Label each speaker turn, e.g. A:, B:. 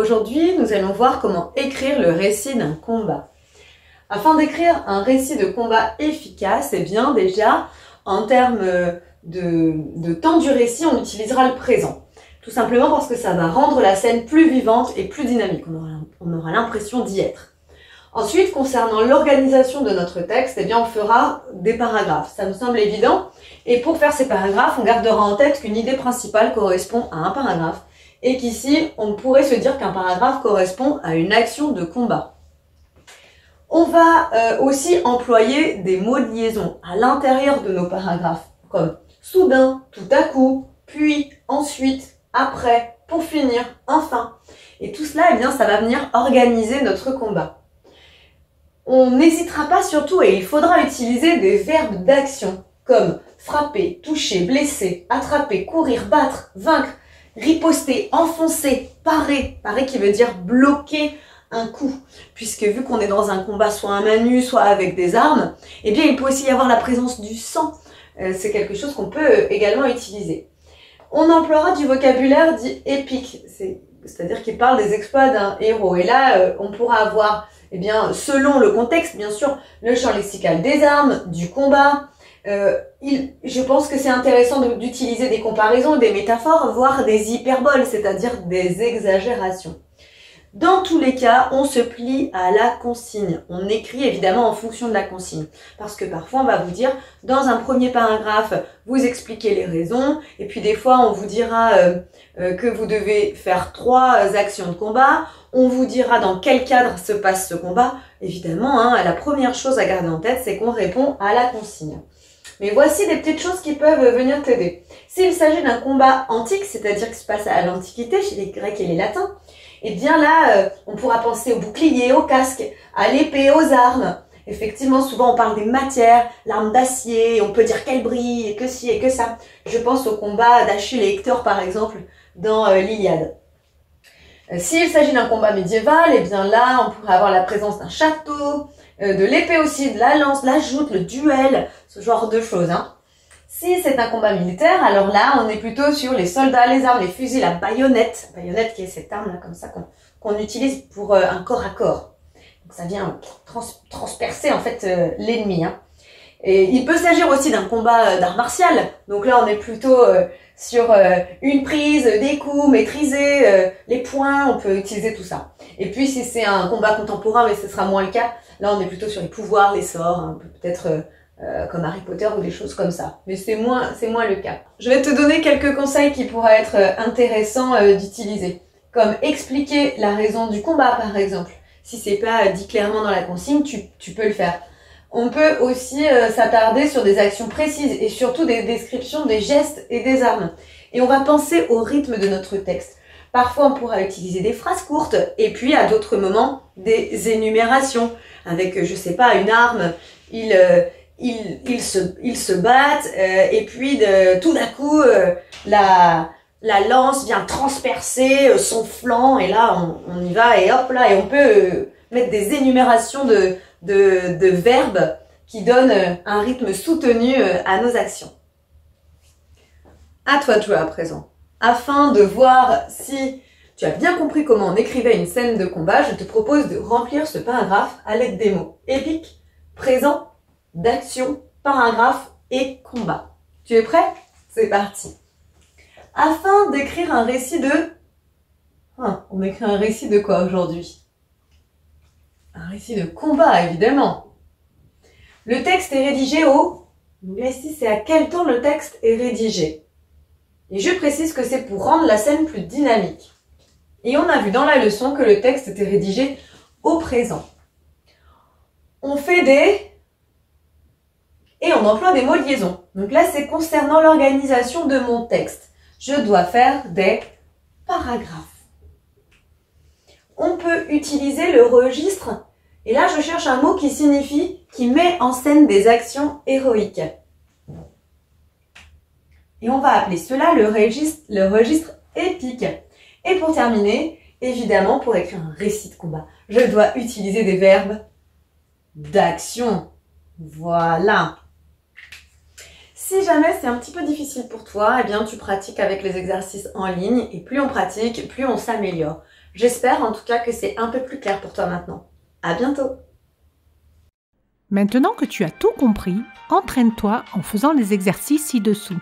A: Aujourd'hui, nous allons voir comment écrire le récit d'un combat. Afin d'écrire un récit de combat efficace, eh bien déjà, en termes de temps du récit, on utilisera le présent. Tout simplement parce que ça va rendre la scène plus vivante et plus dynamique. On aura l'impression d'y être. Ensuite, concernant l'organisation de notre texte, eh bien, on fera des paragraphes. Ça me semble évident. Et pour faire ces paragraphes, on gardera en tête qu'une idée principale correspond à un paragraphe et qu'ici, on pourrait se dire qu'un paragraphe correspond à une action de combat. On va aussi employer des mots de liaison à l'intérieur de nos paragraphes, comme soudain, tout à coup, puis, ensuite, après, pour finir, enfin. Et tout cela, eh bien, ça va venir organiser notre combat. On n'hésitera pas surtout et il faudra utiliser des verbes d'action comme frapper, toucher, blesser, attraper, courir, battre, vaincre, riposter, enfoncer, parer. Parer qui veut dire bloquer un coup. Puisque vu qu'on est dans un combat soit à main nue, soit avec des armes, eh bien il peut aussi y avoir la présence du sang. C'est quelque chose qu'on peut également utiliser. On emploiera du vocabulaire dit épique, c'est-à-dire qui parle des exploits d'un héros. Et là, on pourra avoir, eh bien, selon le contexte, bien sûr, le champ lexical des armes, du combat. Je pense que c'est intéressant d'utiliser des comparaisons, des métaphores, voire des hyperboles, c'est-à-dire des exagérations. Dans tous les cas, on se plie à la consigne. On écrit évidemment en fonction de la consigne. Parce que parfois, on va vous dire, dans un premier paragraphe, vous expliquez les raisons. Et puis des fois, on vous dira que vous devez faire 3 actions de combat. On vous dira dans quel cadre se passe ce combat. Évidemment, la première chose à garder en tête, c'est qu'on répond à la consigne. Mais voici des petites choses qui peuvent venir t'aider. S'il s'agit d'un combat antique, c'est-à-dire qui se passe à l'Antiquité, chez les Grecs et les Latins, et bien là, on pourra penser au bouclier, au casque, à l'épée, aux armes. Effectivement, souvent on parle des matières, l'arme d'acier, on peut dire qu'elle brille, et que ci, et que ça. Je pense au combat d'Achille et Hector, par exemple, dans l'Iliade. S'il s'agit d'un combat médiéval, et bien là, on pourrait avoir la présence d'un château, de l'épée aussi, de la lance, la joute, le duel, ce genre de choses. Si c'est un combat militaire, alors là, on est plutôt sur les soldats, les armes, les fusils, la baïonnette. La baïonnette qui est cette arme-là, comme ça, qu'on utilise pour un corps à corps. Donc ça vient transpercer, en fait, l'ennemi. Et il peut s'agir aussi d'un combat d'art martial. Donc là, on est plutôt sur une prise, des coups maîtrisés, les poings, on peut utiliser tout ça. Et puis, si c'est un combat contemporain, mais ce sera moins le cas, là, on est plutôt sur les pouvoirs, les sorts, peut-être comme Harry Potter ou des choses comme ça. Mais c'est moins le cas. Je vais te donner quelques conseils qui pourraient être intéressants d'utiliser. Comme expliquer la raison du combat, par exemple. Si c'est pas dit clairement dans la consigne, tu peux le faire. On peut aussi s'attarder sur des actions précises et surtout des descriptions des gestes et des armes. Et on va penser au rythme de notre texte. Parfois, on pourra utiliser des phrases courtes et puis à d'autres moments, des énumérations. Avec, je sais pas, une arme, ils se battent et puis tout d'un coup, la lance vient transpercer son flanc et là, on y va et hop là, et on peut mettre des énumérations de verbes qui donnent un rythme soutenu à nos actions. À toi de jouer à présent. Afin de voir si tu as bien compris comment on écrivait une scène de combat, je te propose de remplir ce paragraphe à l'aide des mots épique, présent, d'action, paragraphe et combat. Tu es prêt? C'est parti. Afin d'écrire un récit de... on écrit un récit de quoi aujourd'hui? Un récit de combat, évidemment. Le texte est rédigé au... Donc là, ici, c'est à quel temps le texte est rédigé. Et je précise que c'est pour rendre la scène plus dynamique. Et on a vu dans la leçon que le texte était rédigé au présent. On fait des... Et on emploie des mots de liaison. Donc là, c'est concernant l'organisation de mon texte. Je dois faire des paragraphes. On peut utiliser le registre. Et là, je cherche un mot qui signifie, qui met en scène des actions héroïques. Et on va appeler cela le registre épique. Et pour terminer, évidemment, pour écrire un récit de combat, je dois utiliser des verbes d'action. Voilà. Si jamais c'est un petit peu difficile pour toi, eh bien tu pratiques avec les exercices en ligne et plus on pratique, plus on s'améliore. J'espère en tout cas que c'est un peu plus clair pour toi maintenant. À bientôt!
B: Maintenant que tu as tout compris, entraîne-toi en faisant les exercices ci-dessous.